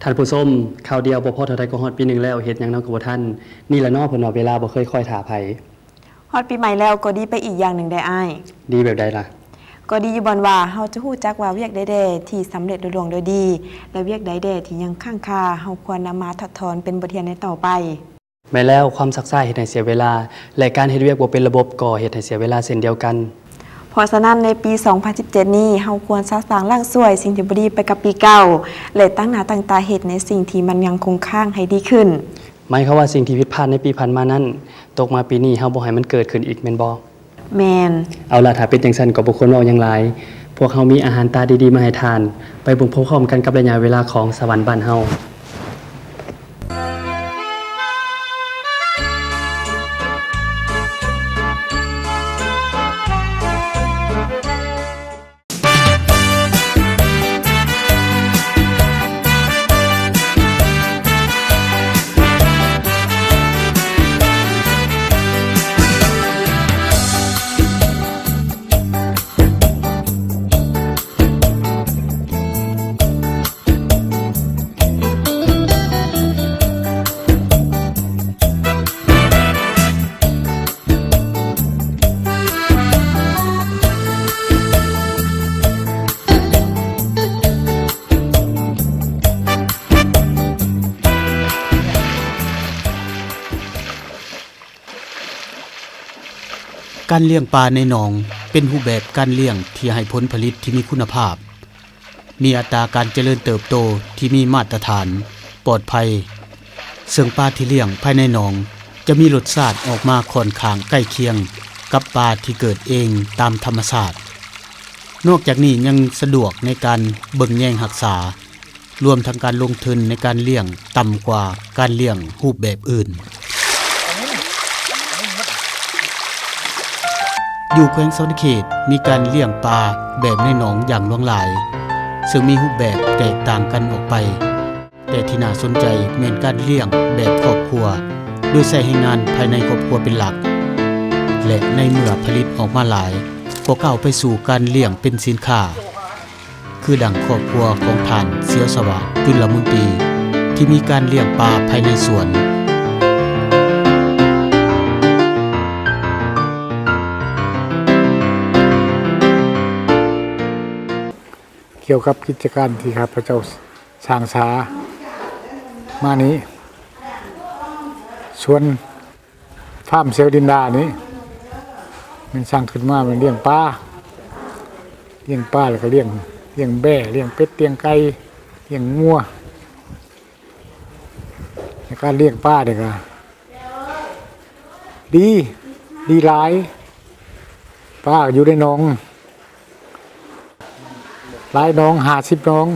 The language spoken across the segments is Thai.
ท่านผู้ชมข่าวเดียวบ่พอเท่าใดก็ฮอดปีหนึงแล้วเฮ็ดหยังเนาะก็บ่ทันนี่ละเนาะเพิ่นว่าเวลาบ่เคยคอยท่าไผฮอดปีใหม่แล้วก็ดีไปอีกอย่างหนึ่งได้อ้ายดีแบบใดล่ะก็ดีอยู่บ่ว่าเฮาจะฮู้จักว่าเวียกใดๆที่สำเร็จลุล่วงโดยดีและเวียกใดๆที่ยังค้างคาเฮาควรนำมาถอดถอนเป็นบทเรียนในต่อไปแม้แล้วความซักซ้ายเฮ็ดให้เสียเวลาและการเฮ็ดเวียกบ่เป็นระบบก็เฮ็ดให้เสียเวลาเช่นเดียวกันเพราะฉะนั้นในปี 2017 นี้เฮาควรสะสางร่างสวยสิ่งที่บ่ดีไปกับปีเก่าและตั้งหน้าตั้งตาเฮ็ดในสิ่งที่มันยังคงค้างให้ดีขึ้นหมายความว่าสิ่งที่ผิดพลาดในปีผ่านมานั้นตกมาปีนี้เฮาบ่ให้มันเกิดขึ้นอีกแม่นบ่แม่นเอาล่ะถ้าเป็นจังซั่นก็บ่ควรเว้าหยังหลายพวกเฮามีอาหารตาดีๆมาให้ทานไปเบิ่งพร้อมๆกันกับระยะเวลาของสวรรค์บ้านเฮาการเลี้ยงปลาในหนองเป็นรูปแบบการเลี้ยงที่ให้ผลผลิตที่มีคุณภาพมีอัตราการเจริญเติบโตที่มีมาตรฐานปลอดภัยซึ่งปลาที่เลี้ยงภายในหนองจะมีรสชาติออกมาค่อนข้างใกล้เคียงกับปลาที่เกิดเองตามธรรมชาตินอกจากนี้ยังสะดวกในการเบิ่งแยงรักษารวมทั้งการลงทุนในการเลี้ยงต่ำกว่าการเลี้ยงรูปแบบอื่นอยู่แขวงสวรรณเขตมีการเลี้ยงปลาแบบในหนองอย่างหลวงหลายซึ่งมีรูปแบบแตกต่างกันออกไปแต่ที่น่าสนใจแม่นการเลี้ยงแบบครอบครัวโดยใช้ให้งานภายในครอบครัวเป็นหลักและในเมื่อผลิตออกมาหลายก็ก้าวไปสู่การเลี้ยงเป็นสินค้าคือดังครอบครัวของท่านเสียวสวัสดิ์จุลมุนตรีที่มีการเลี้ยงปลาภายในสวนเกี่ยวกับกิจการที่ข้าพเจ้าสร้างสามานี้สวนฟาร์มเซลดินดานี้มันสร้างขึ้นมามันเลี้ยงปลาแล้วก็เลี้ยงแบ่เลี้ยงเป็ดเลี้ยงไก่เลี้ยงงัวในการเลี้ยงปลาเนี่ยก็ดีหลายปลาอยู่ในหนองหลายน้อง50น้อง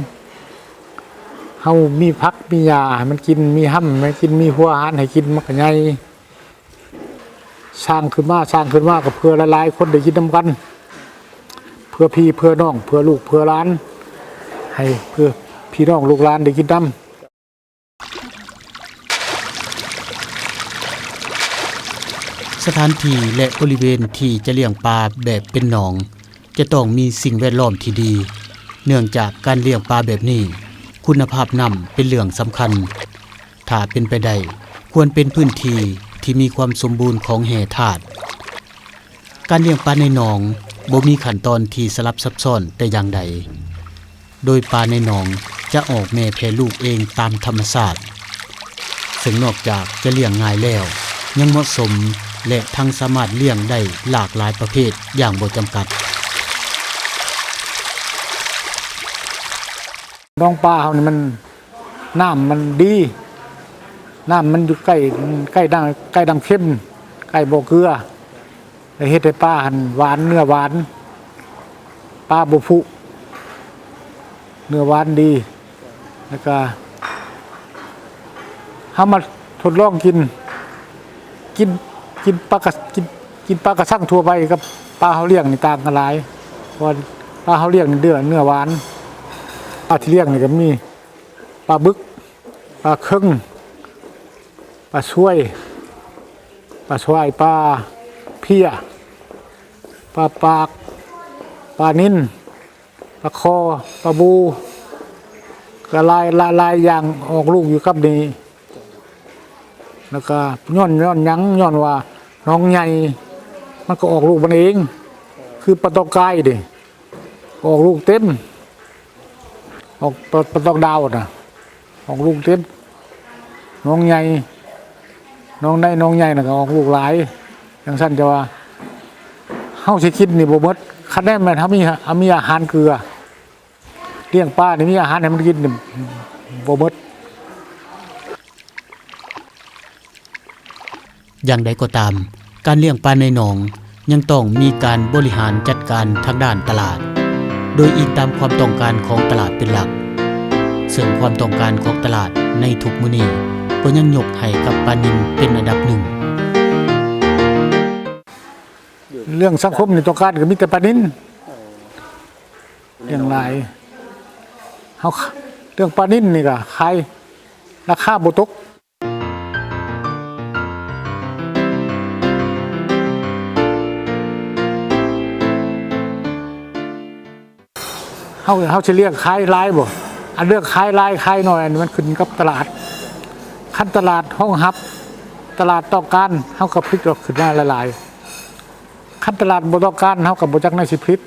เฮามีพักมียาให้มันกินมีห้ำมันกินมีหัวอาหารให้กินมันก็ใหญ่สร้างขึ้นมาก็เพื่อหลายๆคนได้กินนำกันเพื่อพี่เพื่อน้องเพื่อลูกเพื่อหลานให้เพื่อพี่น้องลูกหลานได้กินนำสถานที่และบริเวณที่จะเลี้ยงปลาแบบเป็นหนองจะต้องมีสิ่งแวดล้อมที่ดีเนื่องจากการเลี้ยงปลาแบบนี้คุณภาพน้ำเป็นเรื่องสำคัญถ้าเป็นไปได้ควรเป็นพื้นที่ที่มีความสมบูรณ์ของแร่ธาตุการเลี้ยงปลาในหนองบ่มีขั้นตอนที่สลับซับซ้อนแต่อย่างใดโดยปลาในหนองจะออกแม่แพร่ลูกเองตามธรรมชาติซึ่งนอกจากจะเลี้ยงง่ายแล้วยังเหมาะสมและทั้งสามารถเลี้ยงได้หลากหลายประเภทอย่างบ่จำกัดน้องปลาเฮานี่มันน้ำมันดีน้ำมันอยู่ใกล้ดังเข้มใกล้บ่อเกลือแล้วเฮ็ดให้ปลาหันหวานเนื้อหวานปลาบ่ผุเนื้อหวานดีแล้วก็เฮามาทดลองกินปลากระชังทั่วไปกับปลาเฮาเลี้ยงนี่ต่างกันหลายเพราะปลาเฮาเลี้ยงนี่เนื้อหวานปลาที่เลี้ยงนี่ก็มีปลาบึกปลาเค็งปลาช่วยปลาเพี้ยปลาปากปลานิ่นปลาคอปลาบู ก็ลายอย่างออกลูกอยู่กับนี้แล้วก็ย้อนย้อนว่าน้องใหญ่มันก็ออกลูกมันเองคือปลาตองกายดิออกลูกเต็มออกปลาตองดาวน่ะออกลูกเต็มน้องใหญ่น้องใหญ่น่ะก็ออกลูกหลายอย่างสั้นจะว่าเฮาสิคิดนี่บ่หมดคันได้มันเฮามีอาหารเกลือเลี้ยงปลานี่มีอาหารให้มันกินนี่บ่หมด อย่างใดก็ตามการเลี้ยงปลาในหนองยังต้องมีการบริหารจัดการทางด้านตลาดโดยอิงตามความต้องการของตลาดเป็นหลักซึ่งความต้องการของตลาดในทุกมื้อนี้ก็ยังยกให้กับปลานิลเป็นอันดับหนึ่ง เรื่องสังคมนี่ต้องการก็มีแต่ปลานิลอย่างไรเฮาเรื่องปลานิลนี่ก็ขายราคาบ่ตกเฮาสิเรียกขายหลายบ่อันเรื่องขายหลายขายน้อยอันนี้มันขึ้นกับตลาดคันตลาดห้องรับตลาดต้องการเฮาก็พลิกออกขึ้นมาหลายๆคันตลาดบ่ต้องการเฮาก็บ่จักในสิพลิก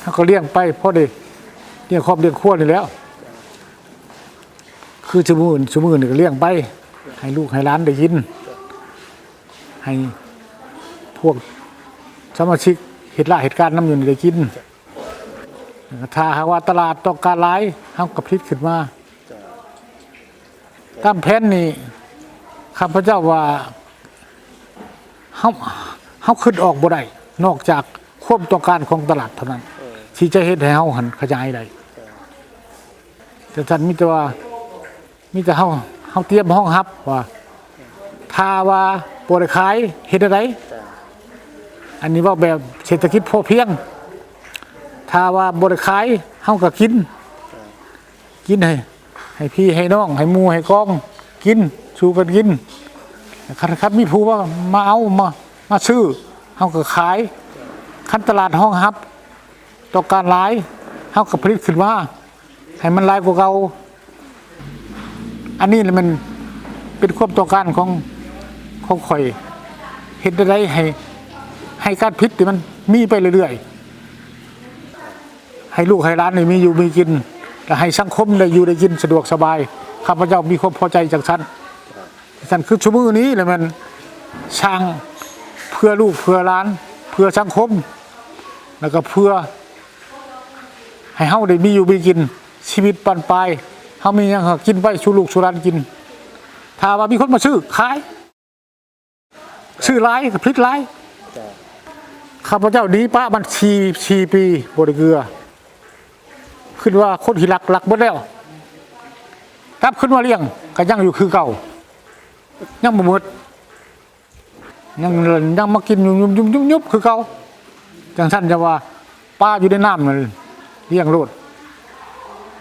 เฮาก็เลี้ยงไปพอได้เลี้ยงครอบเลี้ยงครัวนี่แล้วคือชั่วโมงนี่ก็เลี้ยงไปให้ลูกให้หลานได้กินให้พวกสมาชิกเหตุการณ์นำอยู่นี่ได้กินถ้าหากว่าตลาดต้องการหลายเฮาก็พลิกขึ้นมาตามแผนนี่ข้าพเจ้าว่าเฮาขึ้นออกบ่ได้นอกจากความต้องการของตลาดเท่านั้นที่จะเฮ็ดให้เฮาหันขยายได้แต่ท่านมีแต่เฮาเตรียมห้องรับว่าถ้าว่าบ่ได้ขายเฮ็ดได้อันนี้ว่าแบบเศรษฐกิจพอเพียงถ้าว่าบ่ได้ขายเฮาก็กินให้พี่ให้น้องให้หมู่ให้กองกินสู่กันกินคันมีผู้ว่ามาเอามาซื้อเฮาก็ขายคันตลาดห้องรับต้องการหลายเฮาก็ผลิตขึ้นมาให้มันหลายกว่าเก่าอันนี้แหละมันเป็นความต้องการของข่อยเฮ็ดได้ให้การผลิตที่มันมีไปเรื่อยๆให้ลูกให้หลานนี่มีอยู่มีกินและให้สังคมได้อยู่ได้กินสะดวกสบายข้าพเจ้ามีความพอใจจากท่านคือชั่วโมงนี้แหละมันสร้างเพื่อลูกเพื่อหลานเพื่อสังคมแล้วก็เพื่อให้เฮาได้มีอยู่มีกินชีวิตปันปลายเฮามีหยังกินไว้สู่ลูกสู่หลานกินถ้าว่ามีคนมาซื้อขายซื้อหลายก็ผลิตหลายข้าพเจ้าดีป้ามันชีปีบ่ได้เกลือขึ้นว่าคนที่รักหมดแล้วกลับขึ้นมาเลี้ยงก็ยังอยู่คือเก่ายังบ่หมดยังมากินยุบคือเก่าจังซั่นจะว่าปลาอยู่ในน้ำนั่นเลี้ยงโลด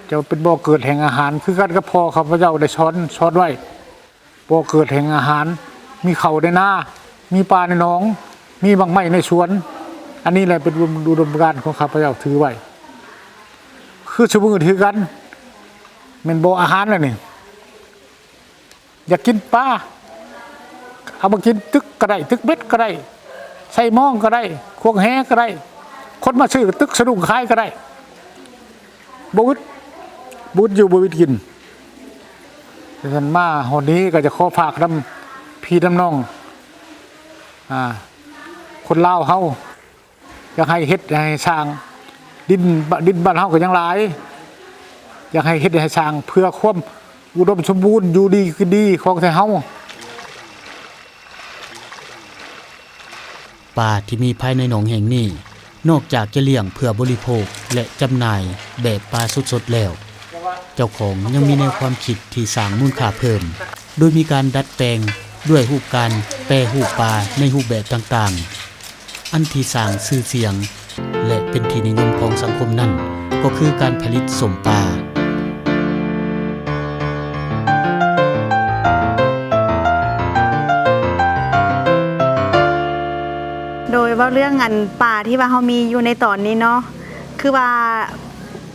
จะเป็นบ่อเกิดแห่งอาหารคือกันกับพ่อข้าพเจ้าได้ช้อนไว้บ่อเกิดแห่งอาหารมีเขาในนามีปลาในหนองมีบางไม้ในสวนอันนี้แหละเป็นอุดมการณ์ของข้าพเจ้าถือไว้คือชั่วโมงถือกันมันบ่ออาหารแล้วนี่อยากกินปลาเอามากินตึกก็ได้ตึกเบ็ดก็ได้ใส่หม้องก็ได้ควงแหก็ได้คนมาซื้อตึกสะดุ้งขายก็ได้บุญอยู่บุญกินฉะนั้นมาหนนี้ก็จะขอฝากน้ำพี่น้ำน้องคนลาวเฮาอยากให้เฮ็ดให้สร้างดินบ้านเฮาก็ยังหลายอยากให้เฮ็ดให้สร้างเพื่อความอุดมสมบูรณ์อยู่ดีคือดีของไทยเฮา ปลาที่มีภายในหนองแห่งนี้นอกจากจะเลี้ยงเพื่อบริโภคและจำหน่ายแบบปลาสดๆแล้วเจ้าของยังมีแนวความคิดที่สร้างมูลค่าเพิ่มโดยมีการดัดแปลงด้วยรูปการแปรรูปปลาในรูปแบบต่างๆอันที่สร้างชื่อเสียงและเป็นที่นิยมของสังคมนั้นก็คือการผลิตสมปลาโดยว่าเรื่องอันป่าที่ว่าเฮามีอยู่ในตอนนี้เนาะคือว่า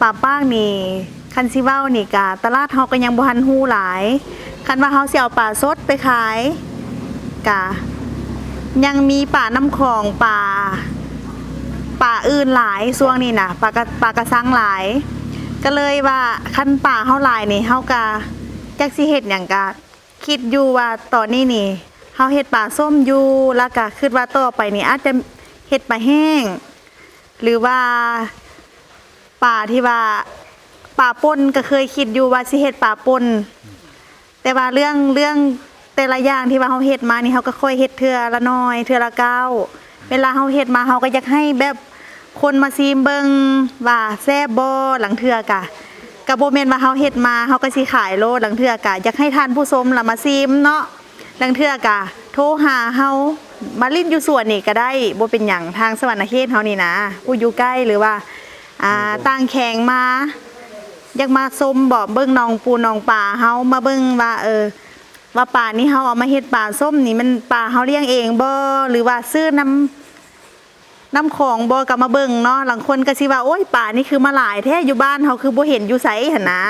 ป่าป้างนี่ คันสิเว้านี่กะตลาดเฮาก็ยังบ่ทันฮู้หลายคันว่าเฮาสิเอาปลาสดไปขายกะยังมีป่าน้ำคลองป่าอื่นหลายช่วงนี้น่ะปลากระสังหลาย ก็เลยว่าคันป่าเฮาหลายนี่เฮาก็จักสิเฮ็ดหยังก็คิดอยู่ว่าตอนนี้นี่เฮาเฮ็ดปลาส้มอยู่แล้วก็คิดว่าต่อไปนี่อาจจะเฮ็ดปลาแห้งหรือว่าปลาที่ว่าปลาป่นก็เคยคิดอยู่ว่าสิเฮ็ดปลาป่นแต่ว่าเรื่องแต่ละอย่างที่ว่าเฮาเฮ็ดมานี่เฮาก็ค่อยเฮ็ดเทื่อละน้อยเทื่อละก้าวเวลาเฮาเฮ็ดมาเฮาก็อยากให้แบบคนมาซีมเบิ่งว่าแซ่บบ่หลังเทื่อกะก็บ่แม่นว่าเฮาเฮ็ดมาเฮาก็สิขายโลหลังเทื่อกะอยากให้ท่านผู้ชมล่ะมาซีมเนาะหลังเทื่อกะโทรหาเฮามาลิ้นอยู่สวนนี่ก็ได้บ่เป็นหยังทางสวรรณเขตเฮานี่นะผู้อยู่ใกล้หรือว่าต่างแข่งมาอยากมาชมบ่เบิ่งน้องปูน้องป่าเฮามาเบิ่งว่าว่าป่านี้เฮาเอามาเฮ็ดป่าส้มนี่มันป่าเฮาเลี้ยงเองบ่หรือว่าซื้อน้ำของบ่ก็มาเบิ่งเนาะหลังคนก็สิว่าโอ๊ยป่านี่คือมาหลายแท้อยู่บ้านเฮาคือบ่เห็นอยู่ไสหั่นนะ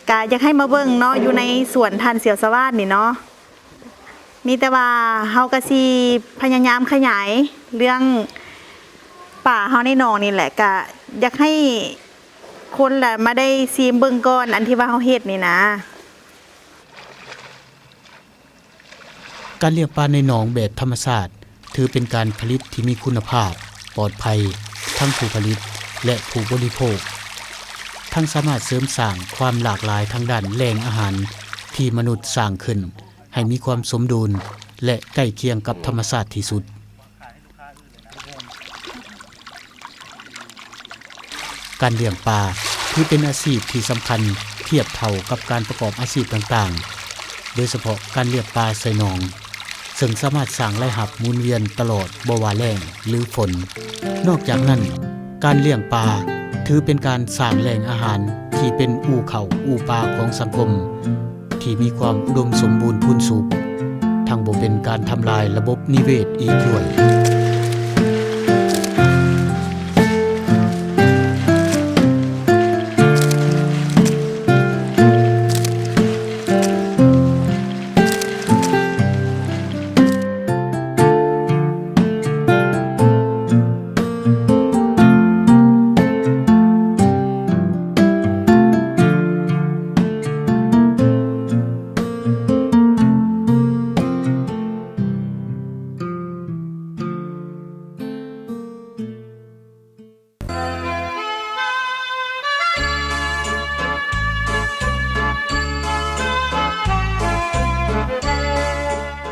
ก็อยากให้มาเบิ่งเนาะอยู่ในสวนทันเสียวสวัสดิ์นี่เนาะมีแต่ว่าเฮาก็สิพยายามขยายเรื่องป่าเฮาในหนองนี่แหละก็อยากให้คนแหละมาได้ซีมเบิ่งก่อนอันที่ว่าเฮาเฮ็ดนี่นะการเลี้ยงปลาในหนองแบบธรรมชาติถือเป็นการผลิตที่มีคุณภาพปลอดภัยทั้งผู้ผลิตและผู้บริโภคทั้งสามารถเสริมสร้างความหลากหลายทางด้านแหล่งอาหารที่มนุษย์สร้างขึ้นให้มีความสมดุลและใกล้เคียงกับธรรมชาติที่สุดการเลี้ยงปลาถือเป็นอาชีพที่สำคัญเทียบเท่ากับการประกอบอาชีพต่างๆโดยเฉพาะการเลี้ยงปลาใส่หนองซึ่งสามารถสร้างรายรับหมุนเวียนตลอดบ่ว่าแล้งหรือฝนนอกจากนั้นการเลี้ยงปลาถือเป็นการสร้างแหล่งอาหารที่เป็นอู่เขาอู่ปลาของสังคมที่มีความอุดมสมบูรณ์พูนสุขทั้งบ่เป็นการทำลายระบบนิเวศอีกด้วย